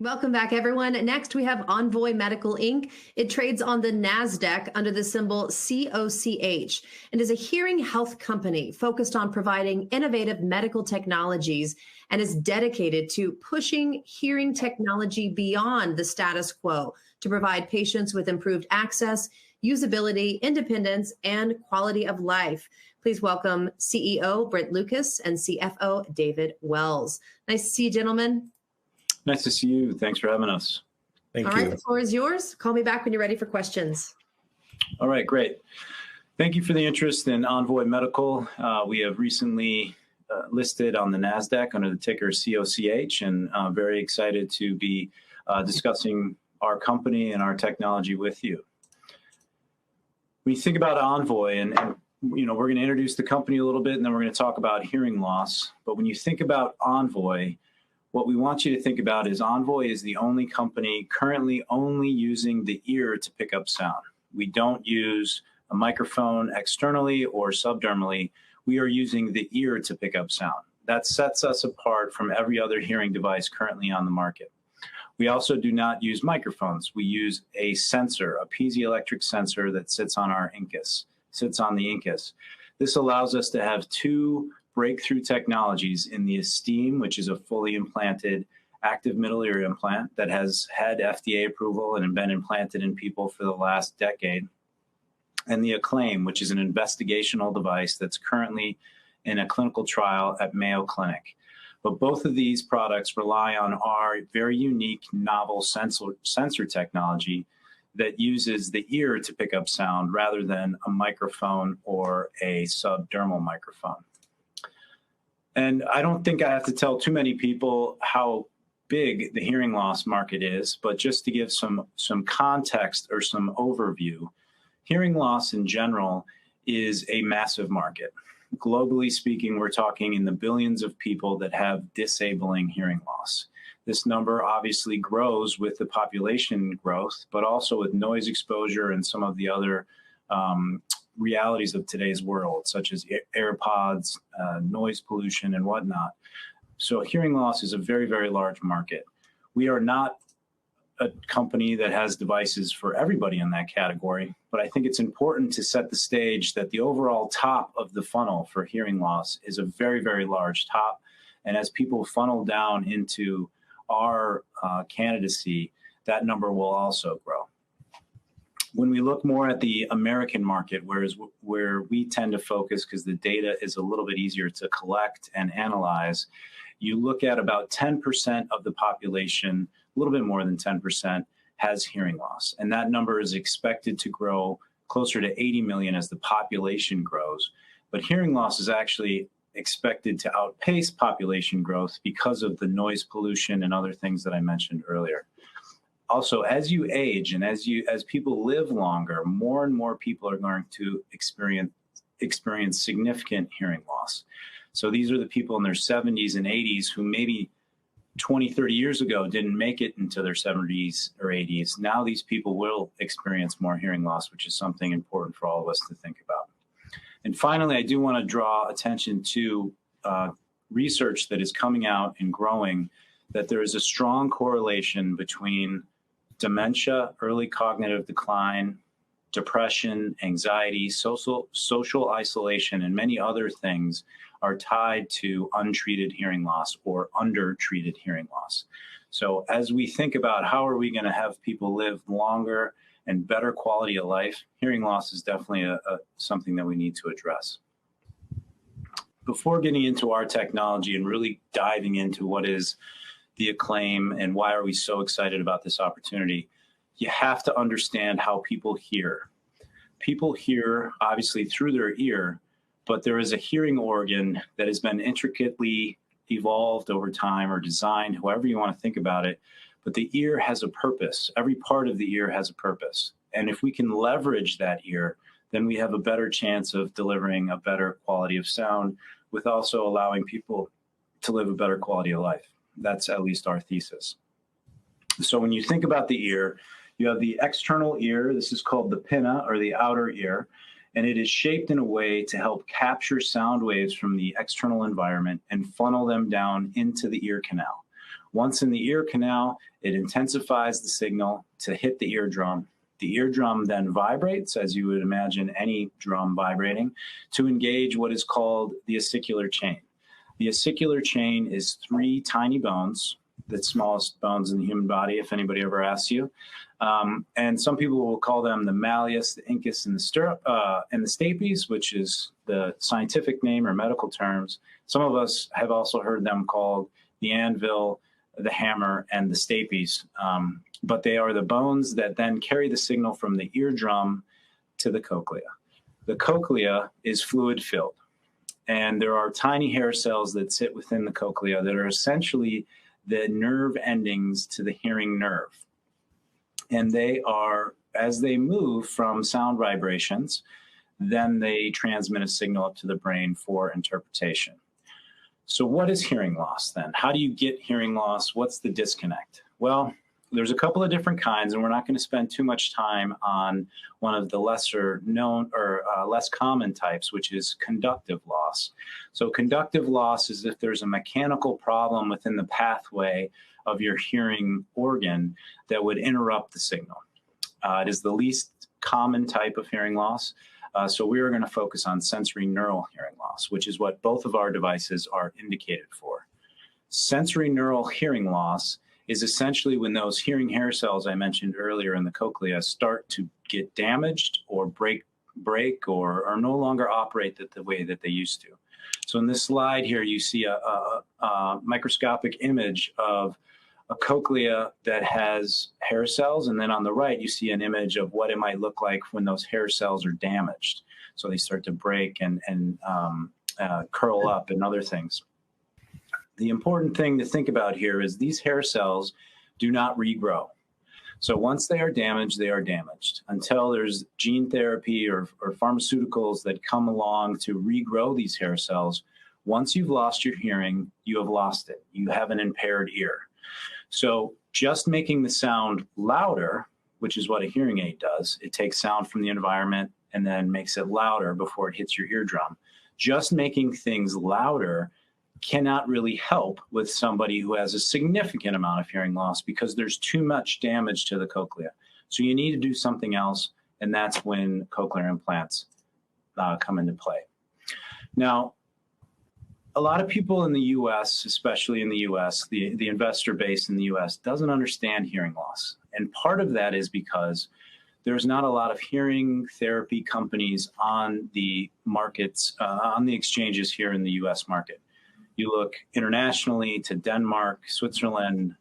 Welcome back, everyone. Next, we have Envoy Medical Inc. It trades on the NASDAQ under the symbol COCH and is a hearing health company focused on providing innovative medical technologies and is dedicated to pushing hearing technology beyond the status quo to provide patients with improved access, usability, independence, and quality of life. Please welcome CEO Brent Lucas and CFO David Wells. Nice to see you, gentlemen. Nice to see you. Thanks for having us. All right, the floor is yours. Call me back when you're ready for questions. All right, great. Thank you for the interest in Envoy Medical. We have recently listed on the NASDAQ under the ticker COCH, and I'm very excited to be discussing our company and our technology with you. When you think about Envoy, and we're going to introduce the company a little bit, and then we're going to talk about hearing loss. But when you think about Envoy, what we want you to think about is Envoy is the only company currently only using the ear to pick up sound. We don't use a microphone externally or subdermally. We are using the ear to pick up sound. That sets us apart from every other hearing device currently on the market. We also do not use microphones. We use a sensor, a piezoelectric sensor that sits on our incus, sits on the incus. This allows us to have two breakthrough technologies in the Esteem, which is a fully implanted active middle ear implant that has had FDA approval and been implanted in people for the last decade, and the Acclaim, which is an investigational device that's currently in a clinical trial at Mayo Clinic. But both of these products rely on our very unique novel sensor technology that uses the ear to pick up sound rather than a microphone or a subdermal microphone. And I don't think I have to tell too many people how big the hearing loss market is, but just to give some context or some overview, hearing loss in general is a massive market. Globally speaking, we're talking in the billions of people that have disabling hearing loss. This number obviously grows with the population growth, but also with noise exposure and some of the other realities of today's world, such as AirPods, noise pollution, and whatnot. So hearing loss is a very, very large market. We are not a company that has devices for everybody in that category, but I think it's important to set the stage that the overall top of the funnel for hearing loss is a very, very large top. And as people funnel down into our candidacy, that number will also grow. When we look more at the American market, where we tend to focus because the data is a little bit easier to collect and analyze, you look at about 10% of the population, a little bit more than 10%, has hearing loss. And that number is expected to grow closer to 80 million as the population grows. But hearing loss is actually expected to outpace population growth because of the noise pollution and other things that I mentioned earlier. Also, as you age and as people live longer, more and more people are going to experience significant hearing loss. So these are the people in their 70s and 80s who maybe 20, 30 years ago didn't make it into their 70s or 80s. Now these people will experience more hearing loss, which is something important for all of us to think about. And finally, I do want to draw attention to research that is coming out and growing, that there is a strong correlation between dementia, early cognitive decline, depression, anxiety, social isolation, and many other things are tied to untreated hearing loss or undertreated hearing loss. So as we think about how are we going to have people live longer and better quality of life, hearing loss is definitely something that we need to address. Before getting into our technology and really diving into what is the Acclaim and why are we so excited about this opportunity, you have to understand how people hear. People hear obviously through their ear, but there is a hearing organ that has been intricately evolved over time or designed, however you want to think about it. But the ear has a purpose. Every part of the ear has a purpose. And if we can leverage that ear, then we have a better chance of delivering a better quality of sound with also allowing people to live a better quality of life. That's at least our thesis. So when you think about the ear, you have the external ear. This is called the pinna, or the outer ear, and it is shaped in a way to help capture sound waves from the external environment and funnel them down into the ear canal. Once in the ear canal, it intensifies the signal to hit the eardrum. The eardrum then vibrates, as you would imagine any drum vibrating, to engage what is called the ossicular chain. The ossicular chain is 3 tiny bones, the smallest bones in the human body, if anybody ever asks you. And some people will call them the malleus, the incus, and the stapes, which is the scientific name or medical terms. Some of us have also heard them called the anvil, the hammer, and the stapes. But they are the bones that then carry the signal from the eardrum to the cochlea. The cochlea is fluid-filled, and there are tiny hair cells that sit within the cochlea that are essentially the nerve endings to the hearing nerve. And they are, as they move from sound vibrations, then they transmit a signal up to the brain for interpretation. So what is hearing loss then? How do you get hearing loss? What's the disconnect? Well, there's a couple of different kinds, and we're not going to spend too much time on one of the lesser known or less common types, which is conductive loss. So conductive loss is if there's a mechanical problem within the pathway of your hearing organ that would interrupt the signal. It is the least common type of hearing loss. So we are going to focus on sensory neural hearing loss, which is what both of our devices are indicated for. Sensory neural hearing loss is essentially when those hearing hair cells I mentioned earlier in the cochlea start to get damaged or break or no longer operate the way that they used to. So in this slide here, you see a microscopic image of a cochlea that has hair cells, and then on the right, you see an image of what it might look like when those hair cells are damaged. So they start to break and curl up and other things. The important thing to think about here is these hair cells do not regrow. So once they are damaged until there's gene therapy or pharmaceuticals that come along to regrow these hair cells. Once you've lost your hearing, you have lost it. You have an impaired ear. So just making the sound louder, which is what a hearing aid does, it takes sound from the environment and then makes it louder before it hits your eardrum. Just making things louder cannot really help with somebody who has a significant amount of hearing loss because there's too much damage to the cochlea. So you need to do something else, and that's when cochlear implants come into play. Now, a lot of people in the U.S., especially in the U.S., the investor base in the U.S. doesn't understand hearing loss. And part of that is because there's not a lot of hearing therapy companies on the markets, on the exchanges here in the U.S. market. You look internationally to Denmark, Switzerland,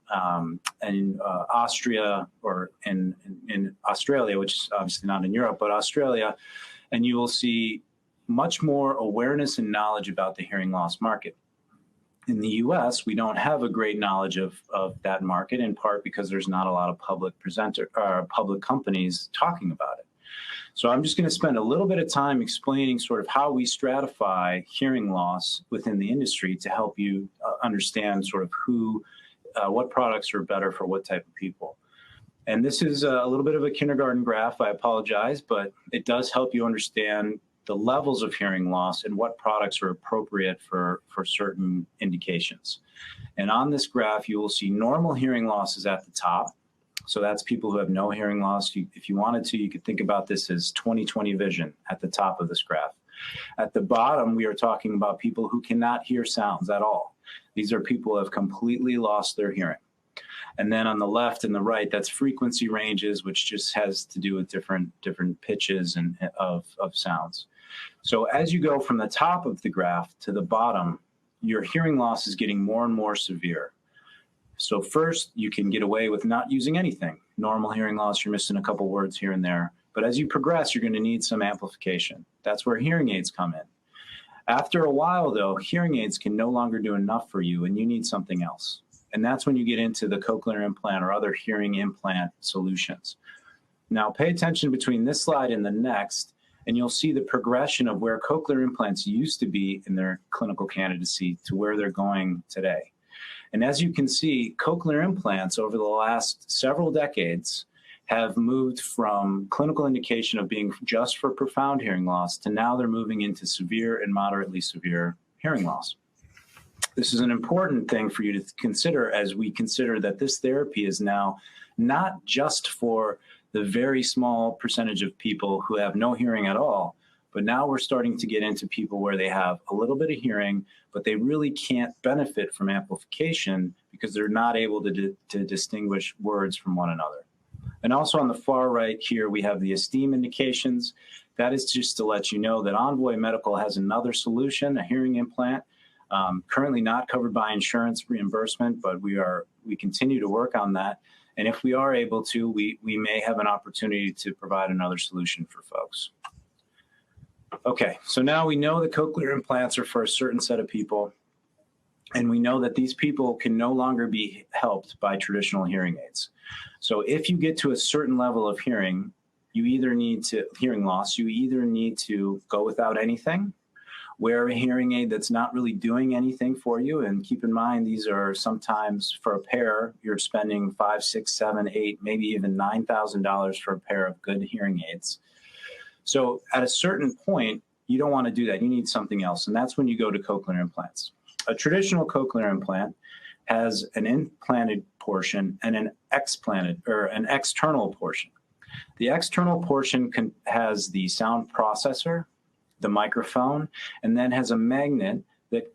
and Austria, or in Australia, which is obviously not in Europe, but Australia, and you will see much more awareness and knowledge about the hearing loss market. In the U.S., we don't have a great knowledge of that market, in part because there's not a lot of public companies talking about it. So I'm just going to spend a little bit of time explaining sort of how we stratify hearing loss within the industry to help you understand sort of what products are better for what type of people. And this is a little bit of a kindergarten graph, I apologize, but it does help you understand the levels of hearing loss and what products are appropriate for certain indications. And on this graph, you will see normal hearing loss is at the top. So that's people who have no hearing loss. If you wanted to, you could think about this as 20/20 vision at the top of this graph. At the bottom, we are talking about people who cannot hear sounds at all. These are people who have completely lost their hearing. And then on the left and the right, that's frequency ranges, which just has to do with different pitches and of sounds. So as you go from the top of the graph to the bottom, your hearing loss is getting more and more severe. So first, you can get away with not using anything. Normal hearing loss, you're missing a couple words here and there. But as you progress, you're going to need some amplification. That's where hearing aids come in. After a while, though, hearing aids can no longer do enough for you, and you need something else. And that's when you get into the cochlear implant or other hearing implant solutions. Now, pay attention between this slide and the next, and you'll see the progression of where cochlear implants used to be in their clinical candidacy to where they're going today. And as you can see, cochlear implants over the last several decades have moved from clinical indication of being just for profound hearing loss to now they're moving into severe and moderately severe hearing loss. This is an important thing for you to consider as we consider that this therapy is now not just for the very small percentage of people who have no hearing at all, but now we're starting to get into people where they have a little bit of hearing, but they really can't benefit from amplification because they're not able to distinguish words from one another. And also on the far right here, we have the esteem indications. That is just to let you know that Envoy Medical has another solution, a hearing implant, currently not covered by insurance reimbursement, but we continue to work on that. And if we are able to, we may have an opportunity to provide another solution for folks. Okay, so now we know that cochlear implants are for a certain set of people, and we know that these people can no longer be helped by traditional hearing aids. So if you get to a certain level of hearing, hearing loss, you either need to go without anything, wear a hearing aid that's not really doing anything for you. And keep in mind, these are sometimes for a pair, you're spending $5, $6, $7, $8, maybe even $9,000 for a pair of good hearing aids. So at a certain point, you don't want to do that. You need something else. And that's when you go to cochlear implants. A traditional cochlear implant has an implanted portion and an explanted or an external portion. The external portion has the sound processor, the microphone, and then has a magnet that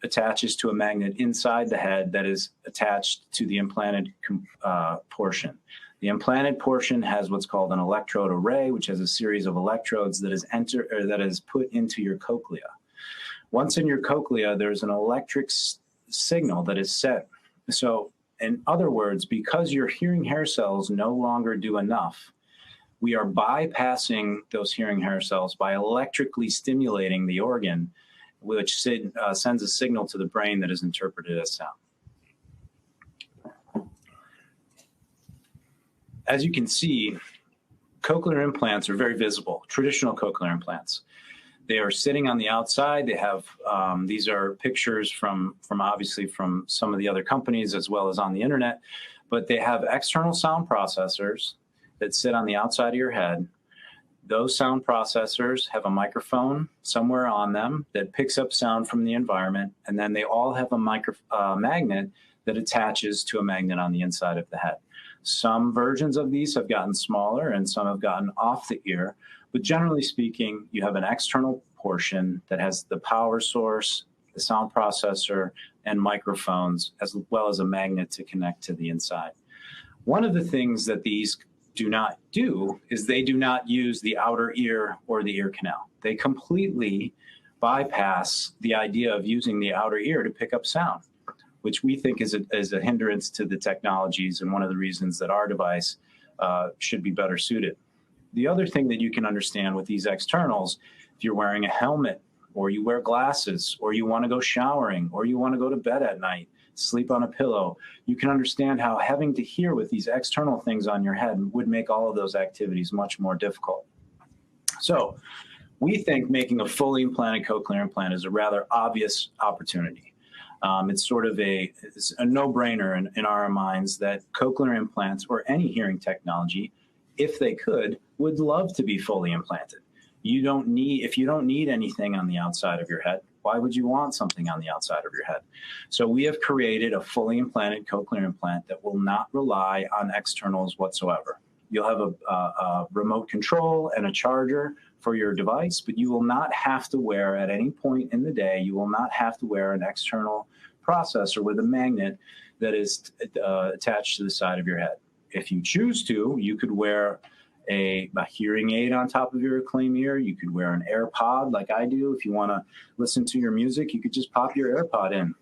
attaches to a magnet inside the head that is attached to the implanted portion. The implanted portion has what's called an electrode array, which has a series of electrodes that is put into your cochlea. Once in your cochlea, there's an electric signal that is set. So in other words, because your hearing hair cells no longer do enough, we are bypassing those hearing hair cells by electrically stimulating the organ, which sends a signal to the brain that is interpreted as sound. As you can see, cochlear implants are very visible, traditional cochlear implants. They are sitting on the outside. They have, these are pictures from obviously from some of the other companies as well as on the internet, but they have external sound processors that sit on the outside of your head. Those sound processors have a microphone somewhere on them that picks up sound from the environment, and then they all have a magnet that attaches to a magnet on the inside of the head. Some versions of these have gotten smaller and some have gotten off the ear, but generally speaking, you have an external portion that has the power source, the sound processor, and microphones, as well as a magnet to connect to the inside. One of the things that these do not do is they do not use the outer ear or the ear canal. They completely bypass the idea of using the outer ear to pick up sound, which we think is a hindrance to the technologies and one of the reasons that our device should be better suited. The other thing that you can understand with these externals, if you're wearing a helmet or you wear glasses or you want to go showering or you want to go to bed at night, sleep on a pillow, you can understand how having to hear with these external things on your head would make all of those activities much more difficult. So we think making a fully implanted cochlear implant is a rather obvious opportunity. It's sort of a no-brainer in our minds that cochlear implants or any hearing technology, if they could, would love to be fully implanted. If you don't need anything on the outside of your head, why would you want something on the outside of your head? So we have created a fully implanted cochlear implant that will not rely on externals whatsoever. You'll have a remote control and a charger for your device, but you will not have to wear at any point in the day, you will not have to wear an external processor with a magnet that is attached to the side of your head. If you choose to, you could wear a hearing aid on top of your reclaim ear. You could wear an AirPod like I do. If you want to listen to your music, you could just pop your AirPod in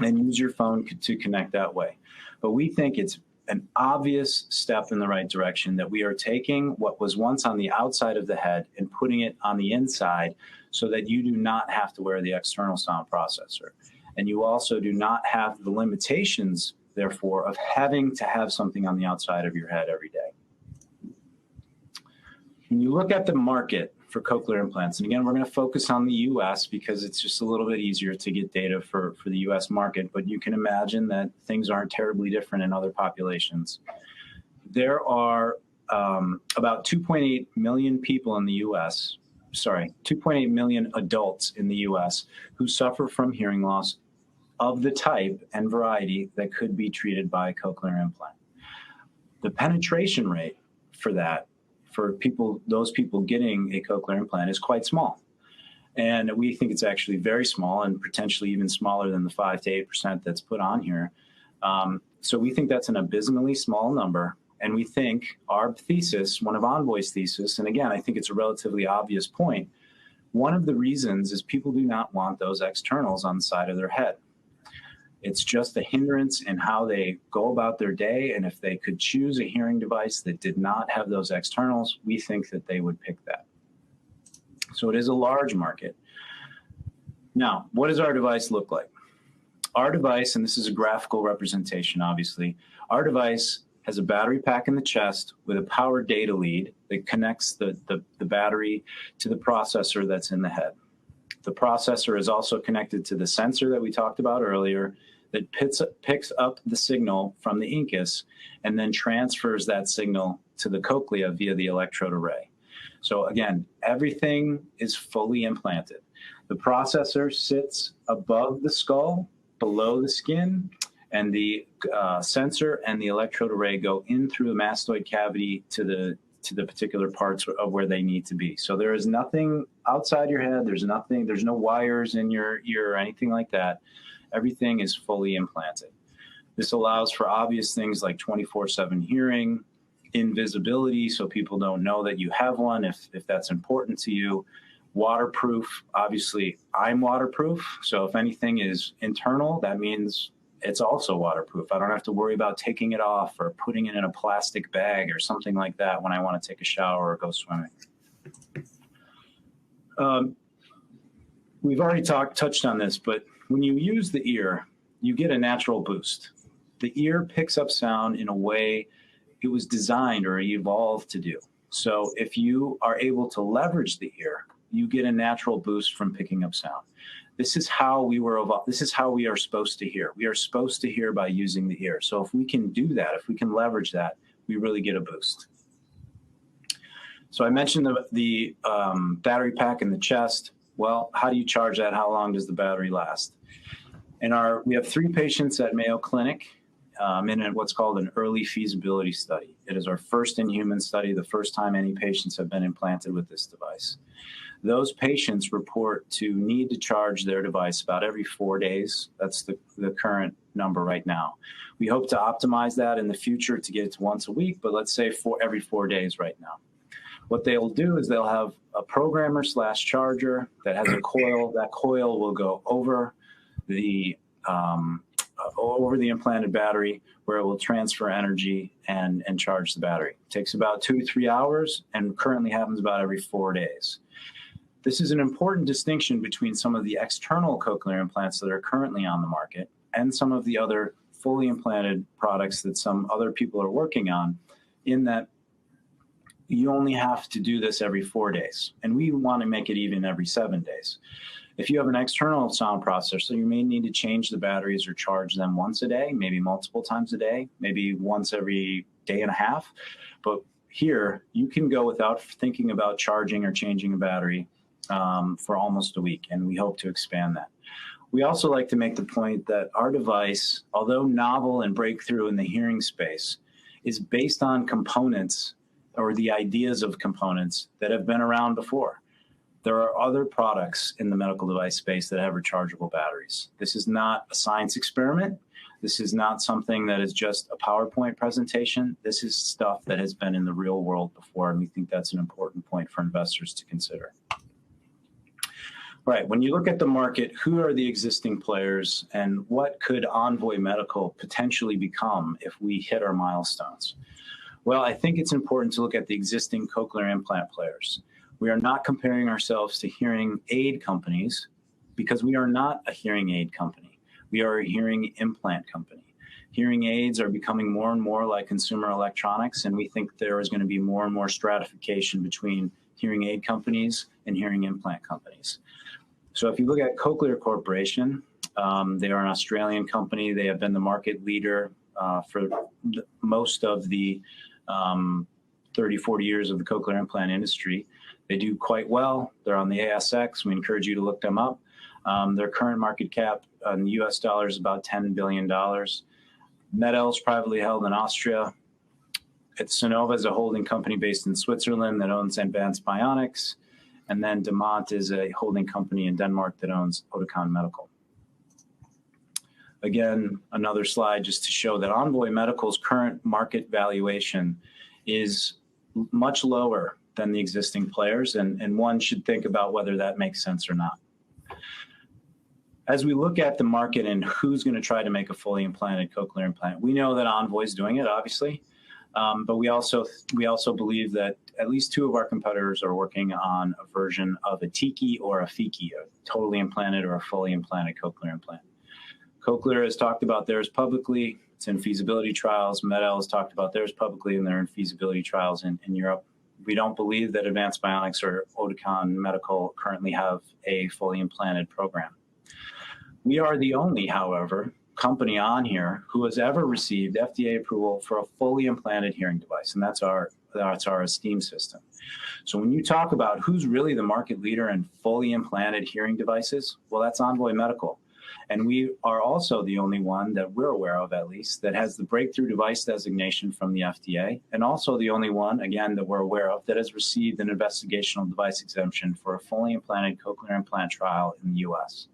and use your phone to connect that way. But we think it's an obvious step in the right direction that we are taking what was once on the outside of the head and putting it on the inside so that you do not have to wear the external sound processor. And you also do not have the limitations, therefore, of having to have something on the outside of your head every day. When you look at the market for cochlear implants, and again, we're going to focus on the U.S. because it's just a little bit easier to get data for the U.S. market, but you can imagine that things aren't terribly different in other populations. There are about 2.8 million people in the U.S., 2.8 million adults in the U.S. who suffer from hearing loss of the type and variety that could be treated by a cochlear implant. The penetration rate for that, for those people getting a cochlear implant, is quite small. And we think it's actually very small and potentially even smaller than the 5 to 8% that's put on here. So we think that's an abysmally small number. And we think our thesis, one of Envoy's thesis, and again, I think it's a relatively obvious point, one of the reasons is people do not want those externals on the side of their head. It's just a hindrance in how they go about their day. And if they could choose a hearing device that did not have those externals, we think that they would pick that. So it is a large market. Now, what does our device look like? Our device, and this is a graphical representation, obviously, our device has a battery pack in the chest with a power data lead that connects the battery to the processor that's in the head. The processor is also connected to the sensor that we talked about earlier that picks up the signal from the incus and then transfers that signal to the cochlea via the electrode array. So again, everything is fully implanted. The processor sits above the skull, below the skin, and the sensor and the electrode array go in through the mastoid cavity to the particular parts of where they need to be. So there is nothing outside your head. There's no wires in your ear or anything like that. Everything is fully implanted. This allows for obvious things like 24/7 hearing, invisibility, so people don't know that you have one if that's important to you. Waterproof, obviously I'm waterproof. So if anything is internal, that means it's also waterproof. I don't have to worry about taking it off or putting it in a plastic bag or something like that when I want to take a shower or go swimming. We've already touched on this, but when you use the ear, you get a natural boost. The ear picks up sound in a way it was designed or evolved to do. So if you are able to leverage the ear, you get a natural boost from picking up sound. This is how we were evolved. This is how we are supposed to hear. We are supposed to hear by using the ear. So if we can do that, if we can leverage that, we really get a boost. So I mentioned the battery pack in the chest. Well, how do you charge that? How long does the battery last? We have 3 patients at Mayo Clinic in what's called an early feasibility study. It is our first in-human study, the first time any patients have been implanted with this device. Those patients report to need to charge their device about every 4 days. That's the current number right now. We hope to optimize that in the future to get it to once a week, but let's say every 4 days right now. What they'll do is they'll have a programmer/charger that has a coil. That coil will go over the implanted battery, where it will transfer energy and charge the battery. It takes about 2 to 3 hours and currently happens about every 4 days. This is an important distinction between some of the external cochlear implants that are currently on the market and some of the other fully implanted products that some other people are working on, in that you only have to do this every 4 days. And we want to make it even every 7 days. If you have an external sound processor, you may need to change the batteries or charge them once a day, maybe multiple times a day, maybe once every day and a half. But here, you can go without thinking about charging or changing a battery for almost a week, and we hope to expand that. We also like to make the point that our device, although novel and breakthrough in the hearing space, is based on components or the ideas of components that have been around before. There are other products in the medical device space that have rechargeable batteries. This is not a science experiment. This is not something that is just a PowerPoint presentation. This is stuff that has been in the real world before, and we think that's an important point for investors to consider. Right, when you look at the market, who are the existing players and what could Envoy Medical potentially become if we hit our milestones? Well, I think it's important to look at the existing cochlear implant players. We are not comparing ourselves to hearing aid companies because we are not a hearing aid company. We are a hearing implant company. Hearing aids are becoming more and more like consumer electronics, and we think there is going to be more and more stratification between hearing aid companies and hearing implant companies. So if you look at Cochlear Corporation, they are an Australian company. They have been the market leader for most of the 30, 40 years of the cochlear implant industry. They do quite well. They're on the ASX. We encourage you to look them up. Their current market cap in US dollars is about $10 billion. Medel is privately held in Austria. Sonova is a holding company based in Switzerland that owns Advanced Bionics. And then Demant is a holding company in Denmark that owns Oticon Medical. Again, another slide just to show that Envoy Medical's current market valuation is much lower than the existing players, and one should think about whether that makes sense or not. As we look at the market and who's going to try to make a fully implanted cochlear implant, we know that Envoy is doing it, obviously, but we also believe that at least two of our competitors are working on a version of a Tiki or a Fiki, a totally implanted or a fully implanted cochlear implant. Cochlear has talked about theirs publicly. It's in feasibility trials. Medel has talked about theirs publicly, and they're in feasibility trials in Europe. We don't believe that Advanced Bionics or Oticon Medical currently have a fully implanted program. We are the only, however, company on here who has ever received FDA approval for a fully implanted hearing device, and that's our Esteem system. So when you talk about who's really the market leader in fully implanted hearing devices, well, that's Envoy Medical. And we are also the only one that we're aware of, at least, that has the breakthrough device designation from the FDA, and also the only one, again, that we're aware of that has received an investigational device exemption for a fully implanted cochlear implant trial in the US.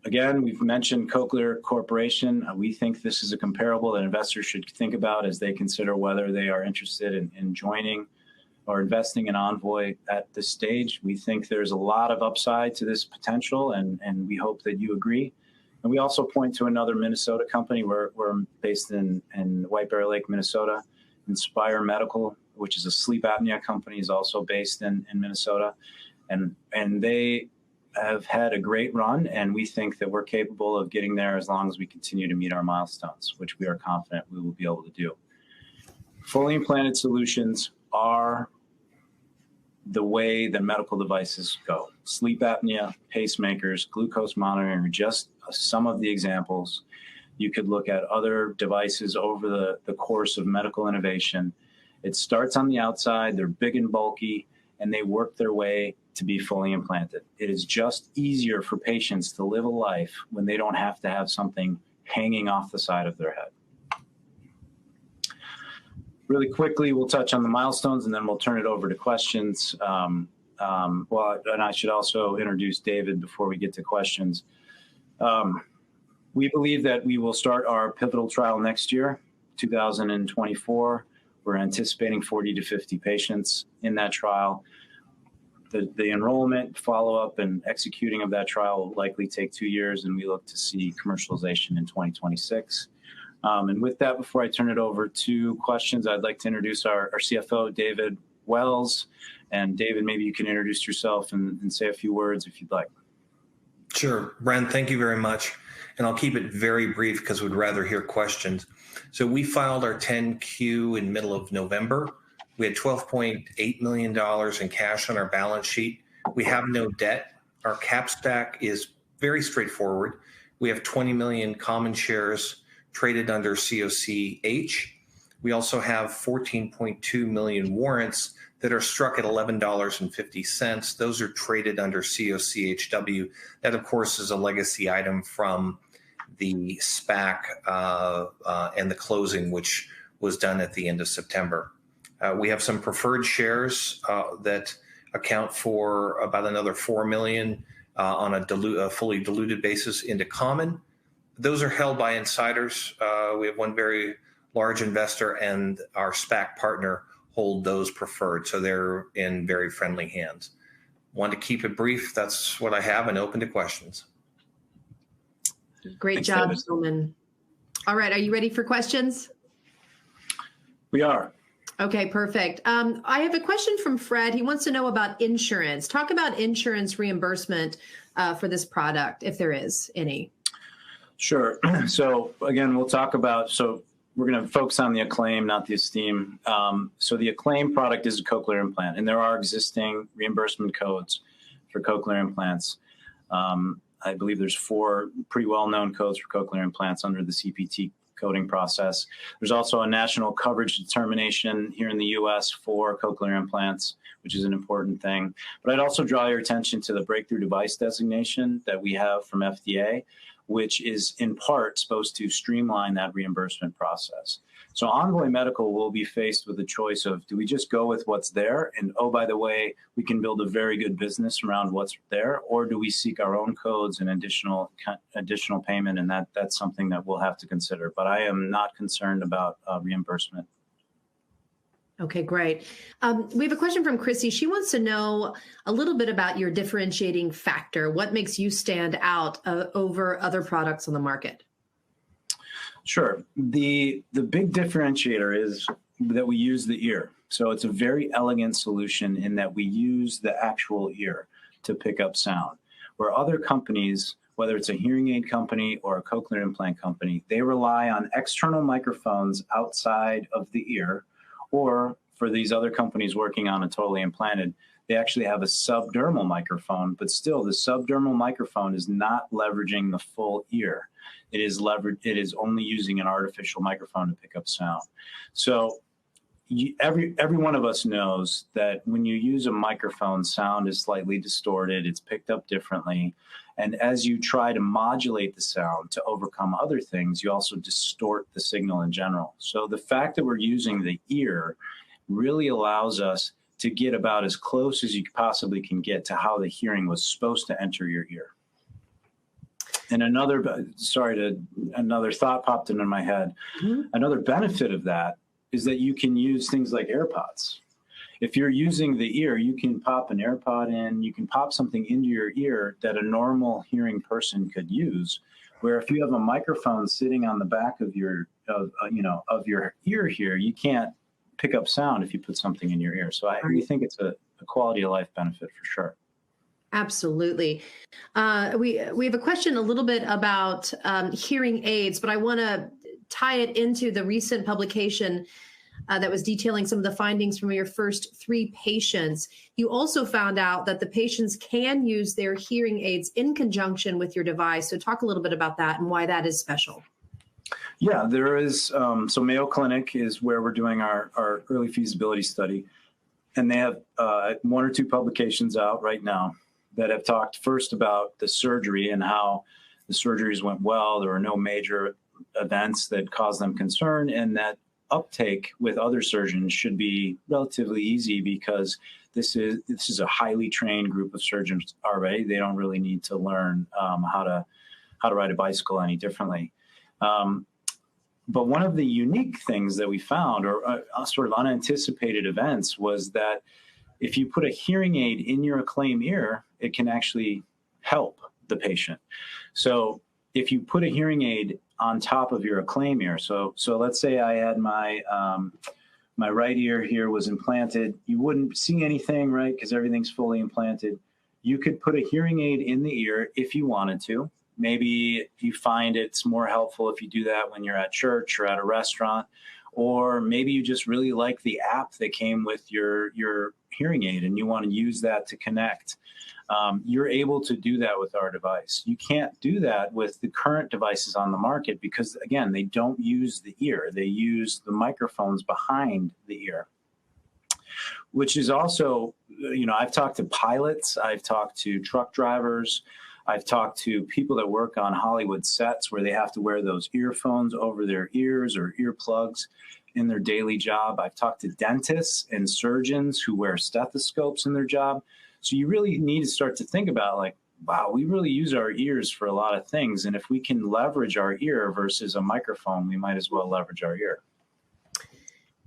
Again, we've mentioned Cochlear Corporation. We think this is a comparable that investors should think about as they consider whether they are interested in joining or investing in Envoy at this stage. We think there's a lot of upside to this potential, and we hope that you agree. And we also point to another Minnesota company. We're based in White Bear Lake, Minnesota. Inspire Medical, which is a sleep apnea company, is also based in Minnesota. And they have had a great run, and we think that we're capable of getting there as long as we continue to meet our milestones, which we are confident we will be able to do. Fully implanted solutions are the way that medical devices go. Sleep apnea, pacemakers, glucose monitoring are just some of the examples. You could look at other devices over the course of medical innovation. It starts on the outside, they're big and bulky, and they work their way to be fully implanted. It is just easier for patients to live a life when they don't have to have something hanging off the side of their head. Really quickly, we'll touch on the milestones, and then we'll turn it over to questions. And I should also introduce David before we get to questions. We believe that we will start our pivotal trial next year, 2024. We're anticipating 40 to 50 patients in that trial. The enrollment, follow-up, and executing of that trial will likely take 2 years, and we look to see commercialization in 2026. And with that, before I turn it over to questions, I'd like to introduce our CFO, David Wells. And David, maybe you can introduce yourself and say a few words if you'd like. Sure. Brent, thank you very much. And I'll keep it very brief because we'd rather hear questions. So we filed our 10Q in middle of November. We had $12.8 million in cash on our balance sheet. We have no debt. Our cap stack is very straightforward. We have 20 million common shares traded under COCH. We also have 14.2 million warrants that are struck at $11.50. Those are traded under COCHW. That, of course, is a legacy item from the SPAC and the closing, which was done at the end of September. We have some preferred shares that account for about another 4 million on a fully diluted basis into common. Those are held by insiders. We have one very large investor, and our SPAC partner hold those preferred, so they're in very friendly hands. Want to keep it brief. That's what I have, and open to questions. Great job, Solomon. All right, are you ready for questions? We are. Okay, perfect. I have a question from Fred. He wants to know about insurance. Talk about insurance reimbursement for this product, if there is any. Sure. So again, we'll talk about, so we're going to focus on the Acclaim, not the Esteem. So the Acclaim product is a cochlear implant, and there are existing reimbursement codes for cochlear implants. I believe there's 4 pretty well-known codes for cochlear implants under the CPT coding process. There's also a national coverage determination here in the US for cochlear implants, which is an important thing. But I'd also draw your attention to the breakthrough device designation that we have from FDA, which is in part supposed to streamline that reimbursement process. So Envoy Medical will be faced with the choice of, do we just go with what's there? And oh, by the way, we can build a very good business around what's there, or do we seek our own codes and additional payment? And that's something that we'll have to consider. But I am not concerned about reimbursement. Okay, great. We have a question from Chrissy. She wants to know a little bit about your differentiating factor. What makes you stand out over other products on the market? Sure. The big differentiator is that we use the ear. So it's a very elegant solution in that we use the actual ear to pick up sound, where other companies, whether it's a hearing aid company or a cochlear implant company, they rely on external microphones outside of the ear, or for these other companies working on a totally implanted, they actually have a subdermal microphone, but still the subdermal microphone is not leveraging the full ear. It is only using an artificial microphone to pick up sound. So every one of us knows that when you use a microphone, sound is slightly distorted, it's picked up differently. And as you try to modulate the sound to overcome other things, you also distort the signal in general. So the fact that we're using the ear really allows us to get about as close as you possibly can get to how the hearing was supposed to enter your ear. And another thought popped into my head. Mm-hmm. Another benefit of that is that you can use things like AirPods. If you're using the ear, you can pop an AirPod in, you can pop something into your ear that a normal hearing person could use. Where if you have a microphone sitting on the back of your ear here, you can't pick up sound if you put something in your ear. So we think it's a quality of life benefit for sure. Absolutely. We have a question a little bit about hearing aids, but I want to tie it into the recent publication that was detailing some of the findings from your first 3 patients. You also found out that the patients can use their hearing aids in conjunction with your device. So talk a little bit about that and why that is special. Yeah, there is. So Mayo Clinic is where we're doing our early feasibility study. And they have 1 or 2 publications out right now that have talked first about the surgery and how the surgeries went well. There were no major events that caused them concern, and that uptake with other surgeons should be relatively easy because this is a highly trained group of surgeons already. They don't really need to learn how to ride a bicycle any differently. But one of the unique things that we found, or sort of unanticipated events, was that if you put a hearing aid in your Acclaim ear, it can actually help the patient. So if you put a hearing aid on top of your Acclaim ear, so let's say I had my right ear here was implanted, you wouldn't see anything, right? Because everything's fully implanted. You could put a hearing aid in the ear if you wanted to. Maybe you find it's more helpful if you do that when you're at church or at a restaurant, or maybe you just really like the app that came with your hearing aid and you want to use that to connect. You're able to do that with our device. You can't do that with the current devices on the market because, again, they don't use the ear. They use the microphones behind the ear, which is also, I've talked to pilots, I've talked to truck drivers, I've talked to people that work on Hollywood sets where they have to wear those earphones over their ears or earplugs in their daily job. I've talked to dentists and surgeons who wear stethoscopes in their job. So you really need to start to think about, like, wow, we really use our ears for a lot of things. And if we can leverage our ear versus a microphone, we might as well leverage our ear.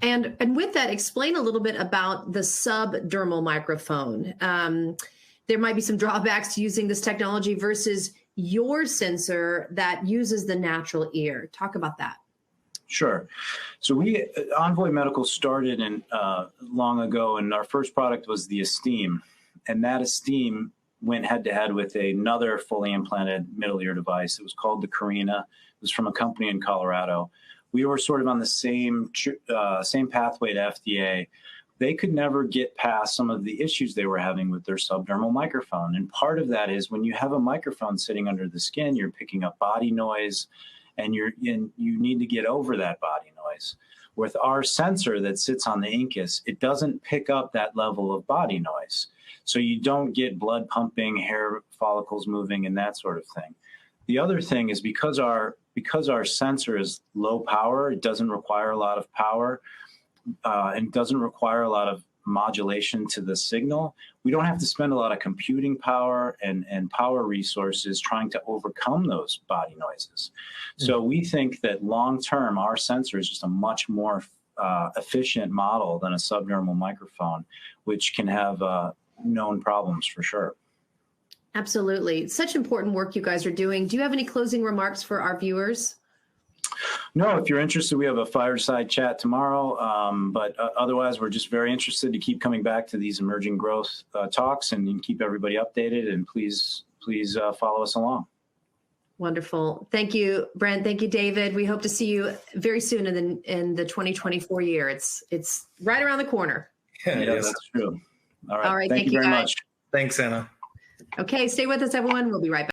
And with that, explain a little bit about the subdermal microphone. There might be some drawbacks to using this technology versus your sensor that uses the natural ear. Talk about that. Sure. So Envoy Medical started long ago, and our first product was the Esteem. And that Esteem went head-to-head with another fully implanted middle ear device. It was called the Carina. It was from a company in Colorado. We were sort of on the same pathway to FDA. They could never get past some of the issues they were having with their subdermal microphone. And part of that is when you have a microphone sitting under the skin, you're picking up body noise, and you need to get over that body noise. With our sensor that sits on the incus, it doesn't pick up that level of body noise. So you don't get blood pumping, hair follicles moving, and that sort of thing. The other thing is because our sensor is low power, it doesn't require a lot of power, and doesn't require a lot of modulation to the signal. We don't have to spend a lot of computing power and power resources trying to overcome those body noises. So we think that long-term, our sensor is just a much more efficient model than a subdermal microphone, which can have known problems for sure. Absolutely. Such important work you guys are doing. Do you have any closing remarks for our viewers? No, if you're interested, we have a fireside chat tomorrow. But otherwise, we're just very interested to keep coming back to these emerging growth talks and keep everybody updated. And please follow us along. Wonderful. Thank you, Brent. Thank you, David. We hope to see you very soon in the 2024 year. It's right around the corner. Yeah, That's true. All right. All right. Thank you very much. Thanks, Anna. Okay. Stay with us, everyone. We'll be right back.